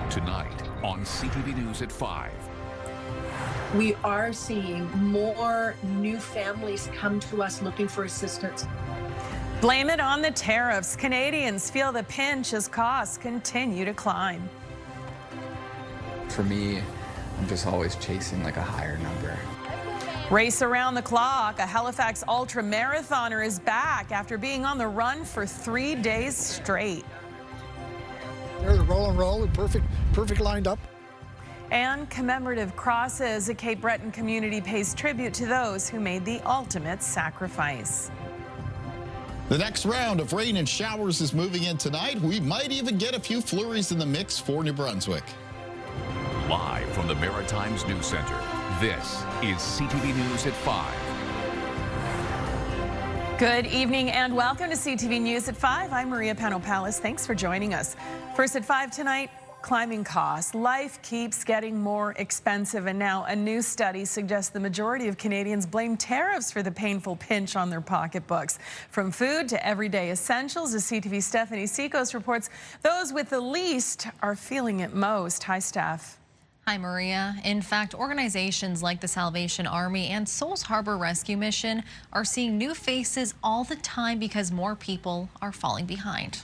Tonight on CTV News at 5. We are seeing more new families come to us looking for assistance. Blame it on the tariffs. Canadians feel the pinch as costs continue to climb. For me, I'm just always chasing like a higher number. Race around the clock. A Halifax ultra marathoner is back after being on the run for 3 days straight. There's a roll and roll, perfect lined up. And commemorative crosses. A Cape Breton community pays tribute to those who made the ultimate sacrifice. The next round of rain and showers is moving in tonight. We might even get a few flurries in the mix for New Brunswick. Live from the Maritimes News Center, this is CTV News at 5. Good evening and welcome to CTV News at 5. I'm Maria Panopalis. Thanks for joining us. First at 5 tonight, climbing costs. Life keeps getting more expensive, and now a new study suggests the majority of Canadians blame tariffs for the painful pinch on their pocketbooks. From food to everyday essentials, as CTV's Stephanie Seekos reports, those with the least are feeling it most. Hi, Steph. Hi, Maria. In fact, organizations like the Salvation Army and Souls Harbor Rescue Mission are seeing new faces all the time because more people are falling behind.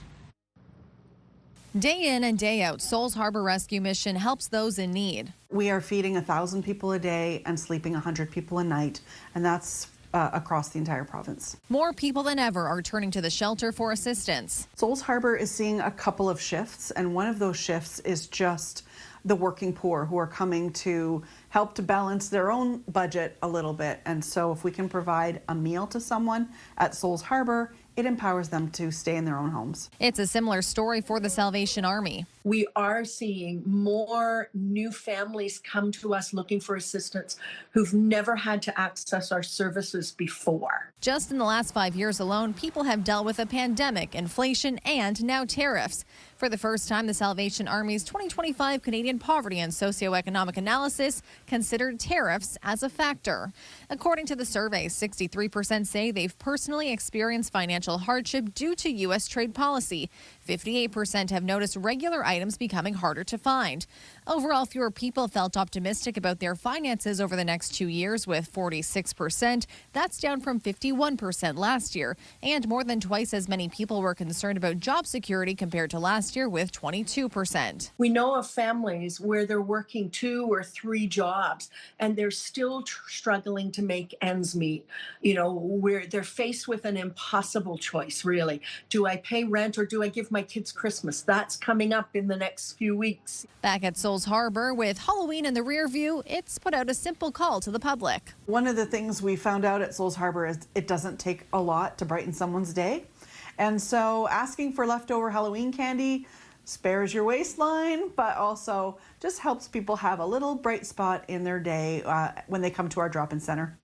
Day in and day out, Souls Harbor Rescue Mission helps those in need. We are feeding 1,000 people a day and sleeping 100 people a night, and that's across the entire province. More people than ever are turning to the shelter for assistance. Souls Harbor is seeing a couple of shifts, and one of those shifts is just the working poor who are coming to help to balance their own budget a little bit. And so if we can provide a meal to someone at Souls Harbor, it empowers them to stay in their own homes. It's a similar story for the Salvation Army. We are seeing more new families come to us looking for assistance who've never had to access our services before. Just in the last 5 years alone, people have dealt with a pandemic, inflation, and now tariffs. For the first time, the Salvation Army's 2025 Canadian Poverty and Socioeconomic Analysis considered tariffs as a factor. According to the survey, 63% say they've personally experienced financial hardship due to U.S. trade policy. 58% have noticed regular items becoming harder to find. Overall, fewer people felt optimistic about their finances over the next 2 years, with 46%. That's down from 51% last year. And more than twice as many people were concerned about job security compared to last year, with 22%. We know of families where they're working 2 or 3 jobs and they're still struggling to make ends meet. You know, where they're faced with an impossible choice, really. Do I pay rent or do I give my kids Christmas? That's coming up in the next few weeks. Back at Souls Harbor, with Halloween in the rear view, it's put out a simple call to the public. One of the things we found out at Souls Harbor is it doesn't take a lot to brighten someone's day. And so asking for leftover Halloween candy spares your waistline, but also just helps people have a little bright spot in their day when they come to our drop-in center.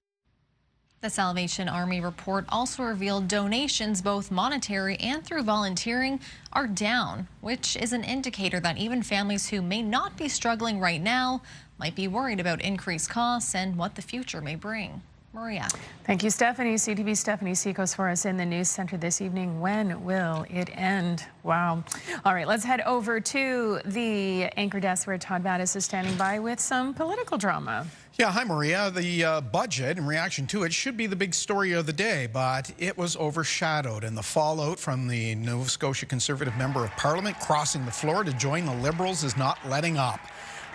The Salvation Army report also revealed donations, both monetary and through volunteering, are down, which is an indicator that even families who may not be struggling right now might be worried about increased costs and what the future may bring. Maria. Thank you, Stephanie. CTV Stephanie Seekos for us in the news center this evening. When will it end? Wow. All right, let's head over to the anchor desk where Todd Battis is standing by with some political drama. Yeah, hi, Maria. The budget and reaction to it should be the big story of the day, but it was overshadowed, and the fallout from the Nova Scotia Conservative Member of Parliament crossing the floor to join the Liberals is not letting up.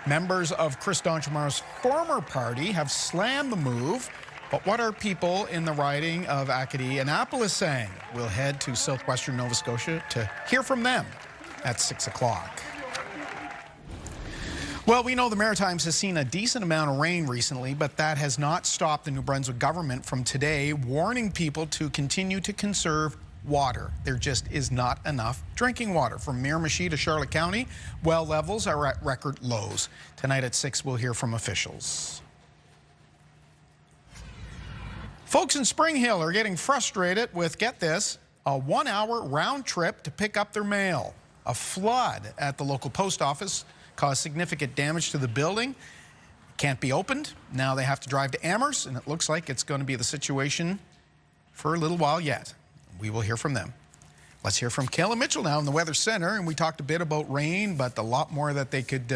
Members of Chris Donchamar's former party have slammed the move, but what are people in the riding of Acadie-Annapolis saying? We'll head to southwestern Nova Scotia to hear from them at 6 o'clock. Well, we know the Maritimes has seen a decent amount of rain recently, but that has not stopped the New Brunswick government from today warning people to continue to conserve water. There just is not enough drinking water. From Miramichi to Charlotte County, well levels are at record lows. Tonight at 6, we'll hear from officials. Folks in Spring Hill are getting frustrated with, get this, a 1-hour round trip to pick up their mail. A flood at the local post office caused significant damage to the building. Can't be opened. Now they have to drive to Amherst, and it looks like it's going to be the situation for a little while yet. We will hear from them. Let's hear from Kayla Mitchell now in the Weather Center. And we talked a bit about rain, but a lot more that they could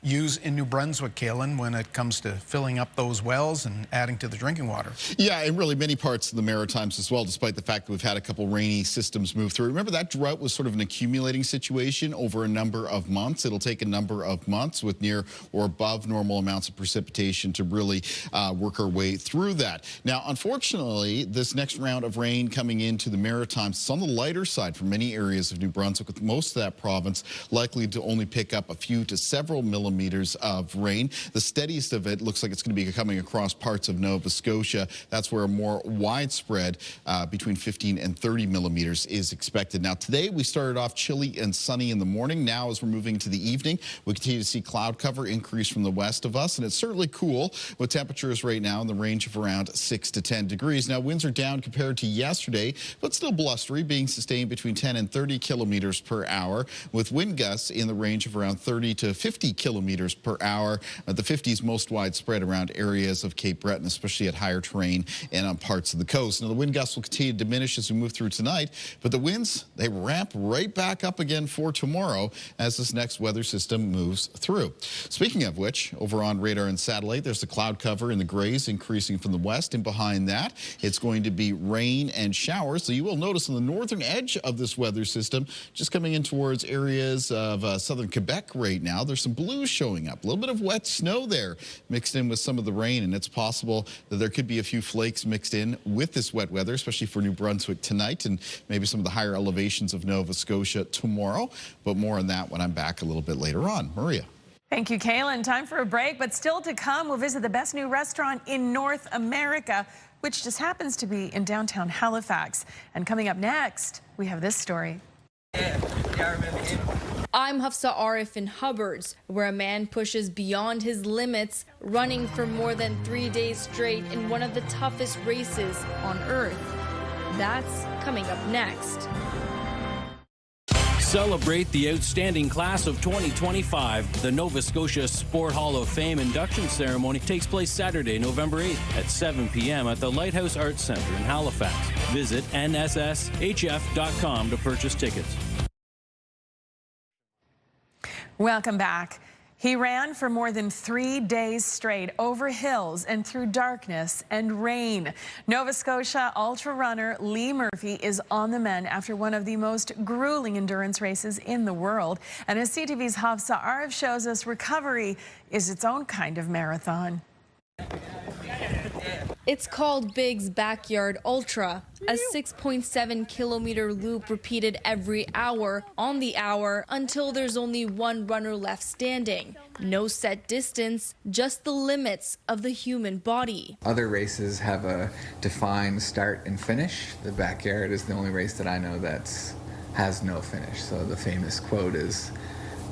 use in New Brunswick, Kaylin, when it comes to filling up those wells and adding to the drinking water. Yeah, and really many parts of the Maritimes as well, despite the fact that we've had a couple rainy systems move through. Remember, that drought was sort of an accumulating situation over a number of months. It'll take a number of months with near or above normal amounts of precipitation to really work our way through that. Now, unfortunately, this next round of rain coming into the Maritimes is on the lighter side for many areas of New Brunswick, with most of that province likely to only pick up a few to several millimeters of rain. The steadiest of it looks like it's going to be coming across parts of Nova Scotia. That's where a more widespread between 15 and 30 millimeters is expected. Now, today we started off chilly and sunny in the morning. Now, as we're moving to the evening, we continue to see cloud cover increase from the west of us, and it's certainly cool with temperatures right now in the range of around 6 to 10 degrees. Now, winds are down compared to yesterday, but still blustery, being sustained between 10 and 30 kilometers per hour, with wind gusts in the range of around 30 to 50 kilometers per hour. The 50s most widespread around areas of Cape Breton, especially at higher terrain and on parts of the coast. Now, the wind gusts will continue to diminish as we move through tonight, but the winds, they ramp right back up again for tomorrow as this next weather system moves through. Speaking of which, over on radar and satellite, there's the cloud cover in the grays increasing from the west, and behind that, it's going to be rain and showers. So you will notice on the northern edge of this weather system, just coming in towards areas of southern Quebec right now, there's some blues showing up. A little bit of wet snow there mixed in with some of the rain, and it's possible that there could be a few flakes mixed in with this wet weather, especially for New Brunswick tonight and maybe some of the higher elevations of Nova Scotia tomorrow. But more on that when I'm back a little bit later on. Maria. Thank you, Kaylin. Time for a break, but still to come, we'll visit the best new restaurant in North America, which just happens to be in downtown Halifax. And coming up next, we have this story. I'm Hafsa Arif in Hubbards, where a man pushes beyond his limits, running for more than 3 days straight in one of the toughest races on Earth. That's coming up next. Celebrate the outstanding class of 2025. The Nova Scotia Sport Hall of Fame induction ceremony takes place Saturday, November 8th at 7 p.m. at the Lighthouse Arts Centre in Halifax. Visit nsshf.com to purchase tickets. Welcome back. He ran for more than 3 days straight over hills and through darkness and rain. Nova Scotia ultra runner Lee Murphy is on the mend after one of the most grueling endurance races in the world. And as CTV's Hafsa Arif shows us, recovery is its own kind of marathon. It's called Big's Backyard Ultra, a 6.7-kilometer loop repeated every hour on the hour until there's only one runner left standing. No set distance, just the limits of the human body. Other races have a defined start and finish. The Backyard is the only race that I know that has no finish. So the famous quote is,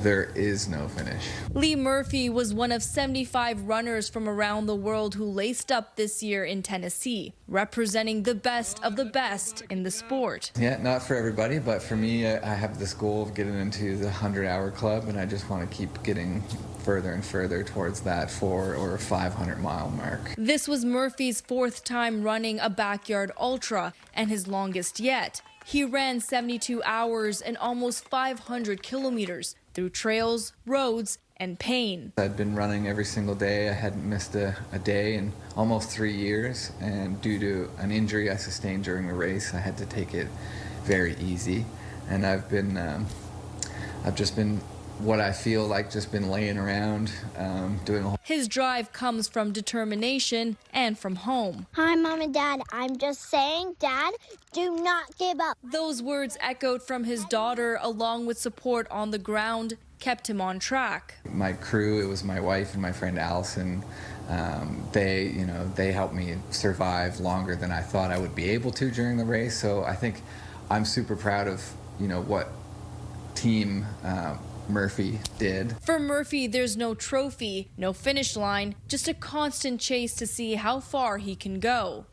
"There is no finish." Lee Murphy was one of 75 runners from around the world who laced up this year in Tennessee, representing the best of the best in the sport. Yeah, not for everybody, but for me, I have this goal of getting into the 100-hour club, and I just want to keep getting further and further towards that 400 or 500-mile mark. This was Murphy's fourth time running a Backyard Ultra, and his longest yet. He ran 72 hours and almost 500 kilometers through trails, roads, and pain. I'd been running every single day. I hadn't missed a day in almost 3 years, and due to an injury I sustained during the race, I had to take it very easy. And I've just been what I feel like just been laying around doing a whole. His drive comes from determination and from home. Hi, Mom and Dad. I'm just saying, Dad, do not give up. Those words echoed from his daughter, along with support on the ground, kept him on track. My crew, it was my wife and my friend Allison. They helped me survive longer than I thought I would be able to during the race. So I think I'm super proud of what team Murphy did. For Murphy, there's no trophy, no finish line, just a constant chase to see how far he can go.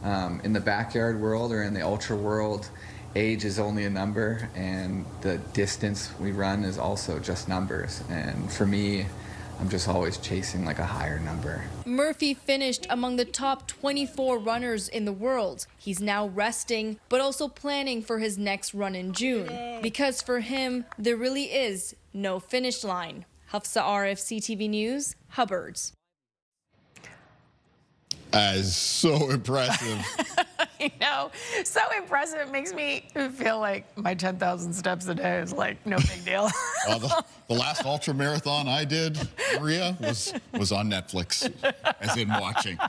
In the backyard world or in the ultra world, age is only a number, and the distance we run is also just numbers. And for me, I'm just always chasing like a higher number. Murphy finished among the top 24 runners in the world. He's now resting, but also planning for his next run in June. Because for him, there really is no finish line. Hafsa Arif, CTV News, Hubbards. So impressive. I know, so impressive. It makes me feel like my 10,000 steps a day is like no big deal. The last ultra marathon I did, Maria, was on Netflix, as in watching.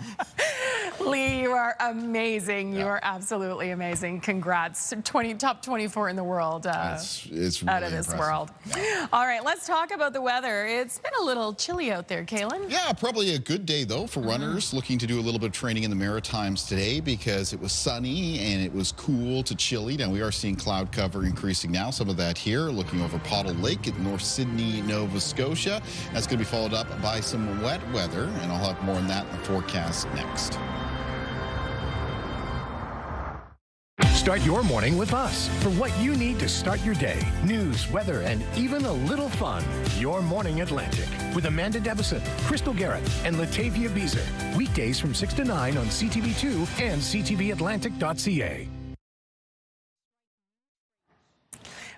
Lee, you are amazing. You are absolutely amazing. Congrats. Top 24 in the world. It's really out of this impressive. world. Yeah. All right, let's talk about the weather. It's been a little chilly out there, Kaylin. Yeah, probably a good day, though, for runners looking to do a little bit of training in the Maritimes today because it was sunny and it was cool to chilly. Now, we are seeing cloud cover increasing now. Some of that here, looking over Pottle Lake at North Sydney, Nova Scotia. That's going to be followed up by some wet weather, and I'll have more on that in the forecast next. Start your morning with us for what you need to start your day. News, weather, and even a little fun. Your Morning Atlantic with Amanda Devison, Crystal Garrett, and Latavia Beezer. Weekdays from 6 to 9 on CTV2 and ctvatlantic.ca.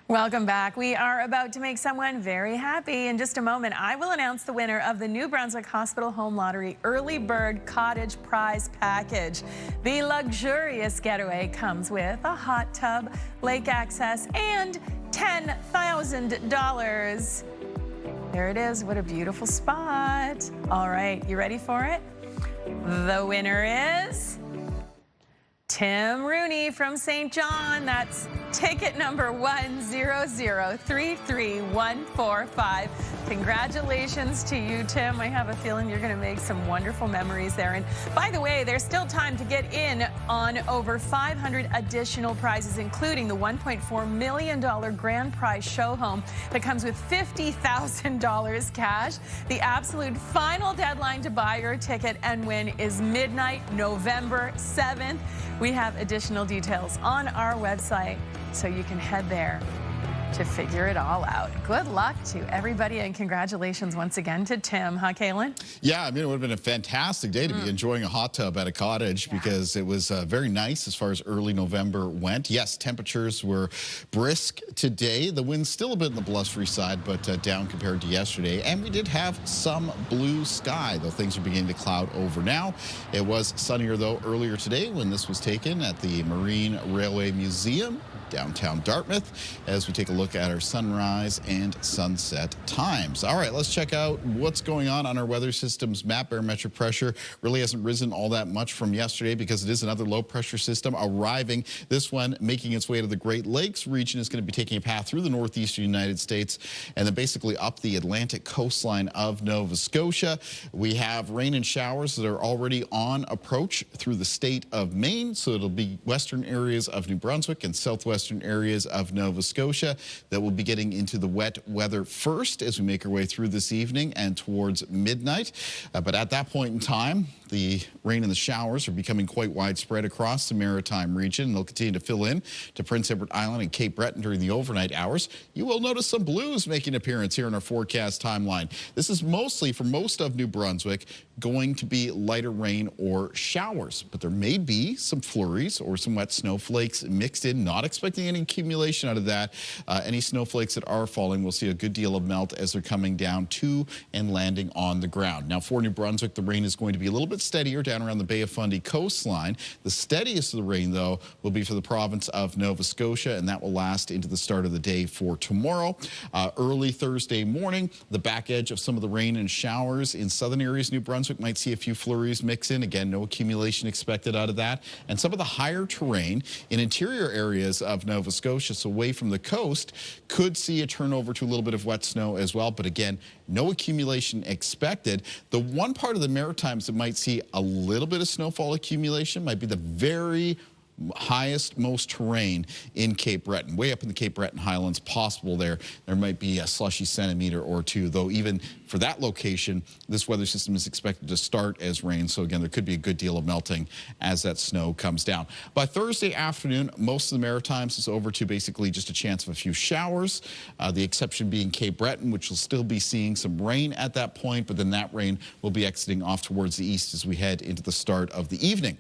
Welcome back. We are about to make someone very happy. In just a moment, I will announce the winner of the New Brunswick Hospital Home Lottery Early Bird Cottage Prize Package. The luxurious getaway comes with a hot tub, lake access, and $10,000. There it is. What a beautiful spot. All right, you ready for it? The winner is Tim Rooney from St. John. That's ticket number 100333145. Congratulations to you, Tim. I have a feeling you're going to make some wonderful memories there. And by the way, there's still time to get in on over 500 additional prizes, including the $1.4 million grand prize show home that comes with $50,000 cash. The absolute final deadline to buy your ticket and win is midnight, November 7th. We have additional details on our website, so you can head there to figure it all out. Good luck to everybody, and congratulations once again to Tim. Huh, Kaylin? Yeah, I mean, it would have been a fantastic day to be enjoying a hot tub at a cottage because it was very nice as far as early November went. Yes, temperatures were brisk today. The wind's still a bit on the blustery side, but down compared to yesterday. And we did have some blue sky, though things are beginning to cloud over now. It was sunnier, though, earlier today when this was taken at the Marine Railway Museum, downtown Dartmouth, as we take a look at our sunrise and sunset times. All right, let's check out what's going on our weather system's map. Barometric pressure really hasn't risen all that much from yesterday because it is another low pressure system arriving. This one making its way to the Great Lakes region is going to be taking a path through the northeastern United States and then basically up the Atlantic coastline of Nova Scotia. We have rain and showers that are already on approach through the state of Maine, so it'll be western areas of New Brunswick and southwestern areas of Nova Scotia that will be getting into the wet weather first as we make our way through this evening and towards midnight. But at that point in time, the rain and the showers are becoming quite widespread across the maritime region. They'll continue to fill in to Prince Edward Island and Cape Breton during the overnight hours. You will notice some blues making an appearance here in our forecast timeline. This is mostly, for most of New Brunswick, going to be lighter rain or showers, but there may be some flurries or some wet snowflakes mixed in. Not expecting any accumulation out of that. Any snowflakes that are falling, we'll see a good deal of melt as they're coming down to and landing on the ground. Now, for New Brunswick, the rain is going to be a little bit steadier down around the Bay of Fundy coastline. The steadiest of the rain, though, will be for the province of Nova Scotia, and that will last into the start of the day for tomorrow. Early Thursday morning, the back edge of some of the rain and showers in southern areas of New Brunswick might see a few flurries mix in. Again, no accumulation expected out of that. And some of the higher terrain in interior areas of Nova Scotia, so away from the coast, could see a turnover to a little bit of wet snow as well. But again, no accumulation expected. The one part of the Maritimes that might see a little bit of snowfall accumulation might be the very highest, most terrain in Cape Breton, way up in the Cape Breton Highlands. Possible there might be a slushy centimeter or two, though even for that location, this weather system is expected to start as rain. So again, there could be a good deal of melting as that snow comes down. By Thursday afternoon, most of the Maritimes is over to basically just a chance of a few showers. The exception being Cape Breton, which will still be seeing some rain at that point, but then that rain will be exiting off towards the east as we head into the start of the evening.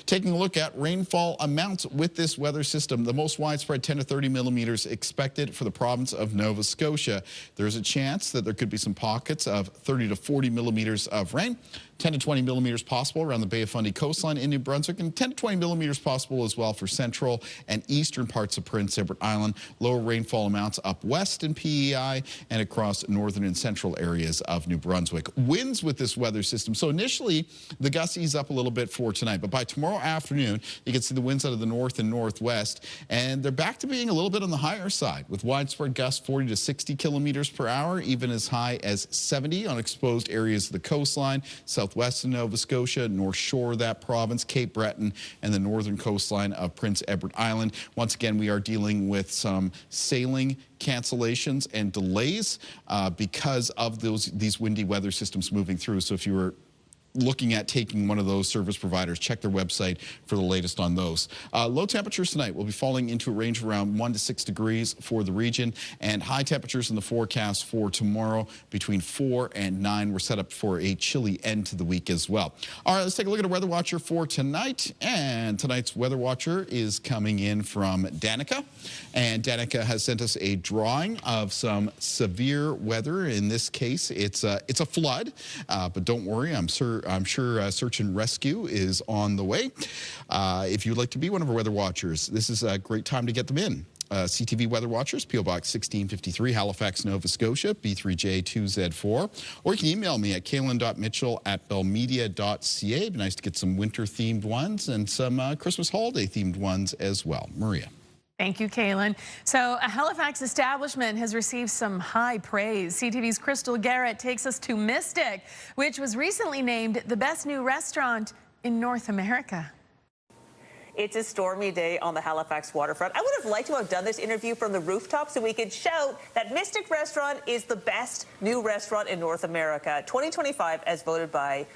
Taking a look at rainfall amounts with this weather system, the most widespread 10 to 30 millimeters expected for the province of Nova Scotia. There's a chance that there could be some pockets of 30 to 40 millimeters of rain. 10 to 20 millimeters possible around the Bay of Fundy coastline in New Brunswick, and 10 to 20 millimeters possible as well for central and eastern parts of Prince Edward Island. Lower rainfall amounts up west in PEI and across northern and central areas of New Brunswick. Winds with this weather system. So initially, the gusts ease up a little bit for tonight, but by tomorrow afternoon, you can see the winds out of the north and northwest, and they're back to being a little bit on the higher side with widespread gusts 40 to 60 kilometers per hour, even as high as 70 on exposed areas of the coastline, southwest of Nova Scotia, north shore of that province, Cape Breton, and the northern coastline of Prince Edward Island. Once again, we are dealing with some sailing cancellations and delays because of these windy weather systems moving through. So if you were looking at taking one of those service providers, check their website for the latest on those. Low temperatures tonight will be falling into a range of around 1 to 6 degrees for the region, and high temperatures in the forecast for tomorrow between 4 and 9. We're set up for a chilly end to the week as well. All right, let's take a look at a weather watcher for tonight, and tonight's weather watcher is coming in from Danica, and Danica has sent us a drawing of some severe weather. In this case, it's a flood, but don't worry, I'm sure search and rescue is on the way. If you'd like to be one of our weather watchers, this is a great time to get them in. CTV Weather Watchers, P.O. Box 1653, Halifax, Nova Scotia, B3J2Z4. Or you can email me at kaylin.mitchell@bellmedia.ca. It'd be nice to get some winter-themed ones and some Christmas holiday-themed ones as well. Maria. Thank you, Kaylin. So a Halifax establishment has received some high praise. CTV's Crystal Garrett takes us to Mystic, which was recently named the best new restaurant in North America. It's a stormy day on the Halifax waterfront. I would have liked to have done this interview from the rooftop so we could shout that Mystic Restaurant is the best new restaurant in North America. 2025 as voted by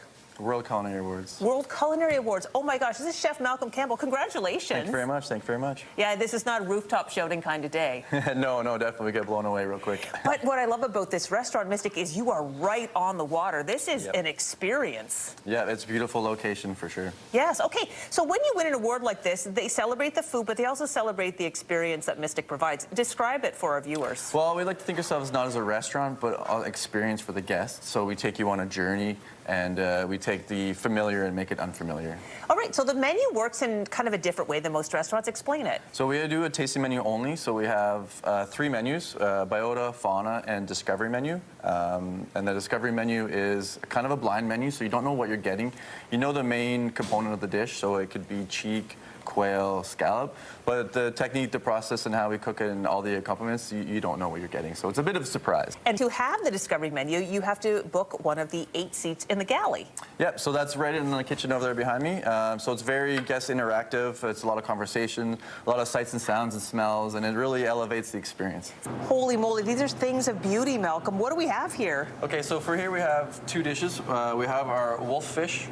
World Culinary Awards. World Culinary Awards. Oh my gosh, this is Chef Malcolm Campbell. Congratulations. Thank you very much. Thank you very much. Yeah, this is not a rooftop shouting kind of day. No, definitely get blown away real quick. But what I love about this restaurant, Mystic, is you are right on the water. This is an experience. Yeah, it's a beautiful location for sure. Yes. Okay. So when you win an award like this, they celebrate the food, but they also celebrate the experience that Mystic provides. Describe it for our viewers. Well, we like to think of ourselves not as a restaurant, but an experience for the guests. So we take you on a journey, and we take the familiar and make it unfamiliar. All right, so the menu works in kind of a different way than most restaurants. Explain it. So we do a tasting menu only. So we have 3 menus, Biota, Fauna, and Discovery menu. And the Discovery menu is kind of a blind menu, so you don't know what you're getting. You know the main component of the dish, so it could be cheek, quail, scallop, but the technique, the process, and how we cook it and all the accompaniments, you don't know what you're getting. So it's a bit of a surprise. And to have the Discovery menu, you have to book one of the 8 seats in the galley. Yep, so that's right in the kitchen over there behind me. So it's very guest interactive. It's a lot of conversation, a lot of sights and sounds and smells, and it really elevates the experience. Holy moly, these are things of beauty, Malcolm. What do we have here? Okay, so for here we have 2 dishes. We have our wolf fish,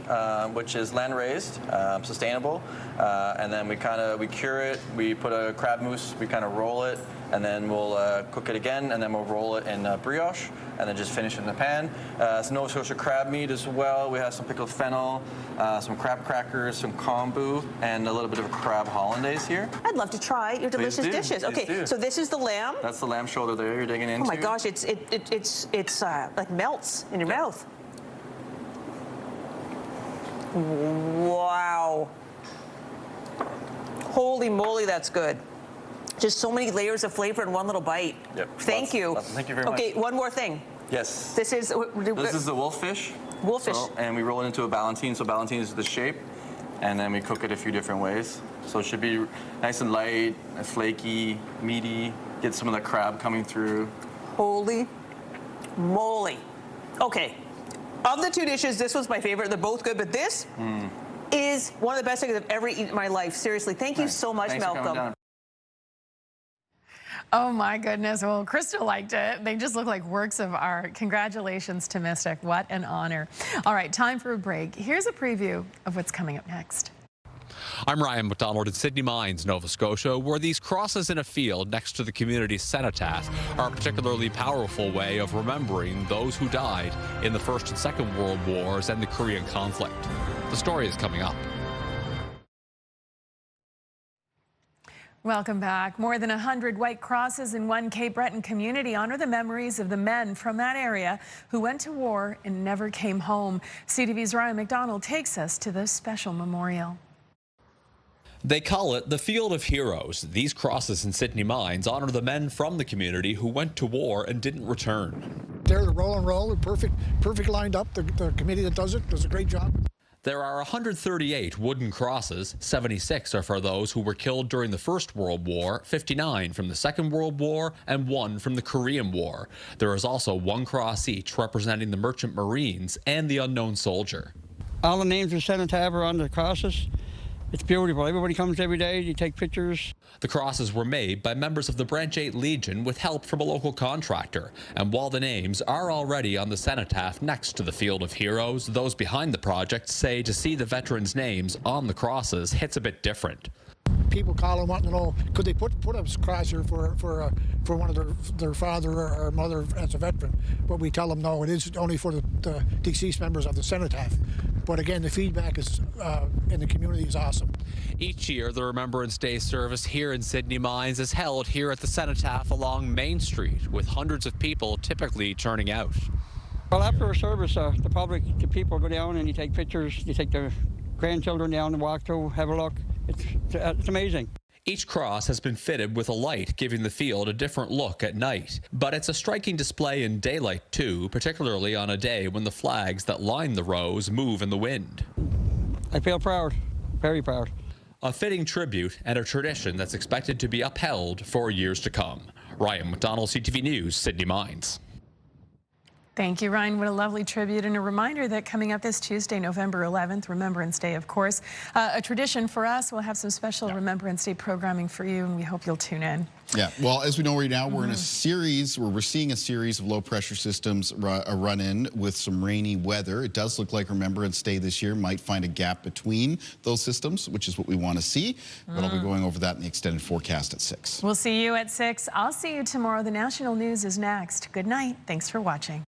which is land raised, sustainable. And then we cure it, we put a crab mousse, we kind of roll it, and then we'll cook it again, and then we'll roll it in brioche, and then just finish it in the pan. Some Nova Scotia crab meat as well. We have some pickled fennel, some crab crackers, some kombu, and a little bit of crab hollandaise here. I'd love to try your delicious dishes. Okay, so this is the lamb. That's the lamb shoulder there you're digging into. Oh my gosh, it's like melts in your mouth. Wow. Holy moly, that's good. Just so many layers of flavor in one little bite. Yep. Thank you. Thank you very much. Okay, one more thing. Yes. This is the wolf fish. Wolf fish. And we roll it into a ballantine. So ballantine is the shape, and then we cook it a few different ways. So it should be nice and light, flaky, meaty. Get some of the crab coming through. Holy moly. Okay. Of the 2 dishes, this was my favorite. They're both good, but this, is one of the best things I've ever eaten in my life. Seriously, thank you so much, Thanks for coming Malcolm. down. Oh my goodness. Well, Crystal liked it. They just look like works of art. Congratulations to Mystic. What an honor. All right, time for a break. Here's a preview of what's coming up next. I'm Ryan McDonald in Sydney Mines, Nova Scotia, where these crosses in a field next to the community cenotaph are a particularly powerful way of remembering those who died in the First and Second World Wars and the Korean conflict. The story is coming up. Welcome back. More than 100 white crosses in one Cape Breton community honor the memories of the men from that area who went to war and never came home. CTV's Ryan McDonald takes us to this special memorial. They call it the Field of Heroes. These crosses in Sydney Mines honor the men from the community who went to war and didn't return. They're the roll and roll, perfect lined up. The committee that does it does a great job. There are 138 wooden crosses. 76 are for those who were killed during the First World War, 59 from the Second World War, and 1 from the Korean War. There is also 1 cross each representing the Merchant Marines and the unknown soldier. All the names of cenotaph are on the crosses. It's beautiful. Everybody comes every day. You take pictures. The crosses were made by members of the Branch 8 Legion with help from a local contractor. And while the names are already on the cenotaph next to the Field of Heroes, those behind the project say to see the veterans' names on the crosses hits a bit different. People call and want to know, could they put a cross here for one of their father or mother as a veteran? But we tell them no, it is only for the deceased members of the cenotaph. But again, the feedback is in the community is awesome. Each year, the Remembrance Day service here in Sydney Mines is held here at the cenotaph along Main Street, with hundreds of people typically turning out. Well, after a service, the people go down and you take pictures. You take their grandchildren down and walk through, have a look. It's amazing. Each cross has been fitted with a light, giving the field a different look at night. But it's a striking display in daylight, too, particularly on a day when the flags that line the rows move in the wind. I feel proud, very proud. A fitting tribute and a tradition that's expected to be upheld for years to come. Ryan McDonald, CTV News, Sydney Mines. Thank you, Ryan. What a lovely tribute, and a reminder that coming up this Tuesday, November 11th, Remembrance Day, of course, a tradition for us. We'll have some special Remembrance Day programming for you, and we hope you'll tune in. Yeah, well, as we know right now, we're in a series where we're seeing a series of low-pressure systems run in with some rainy weather. It does look like Remembrance Day this year might find a gap between those systems, which is what we want to see. But I'll be going over that in the extended forecast at 6. We'll see you at 6. I'll see you tomorrow. The national news is next. Good night. Thanks for watching.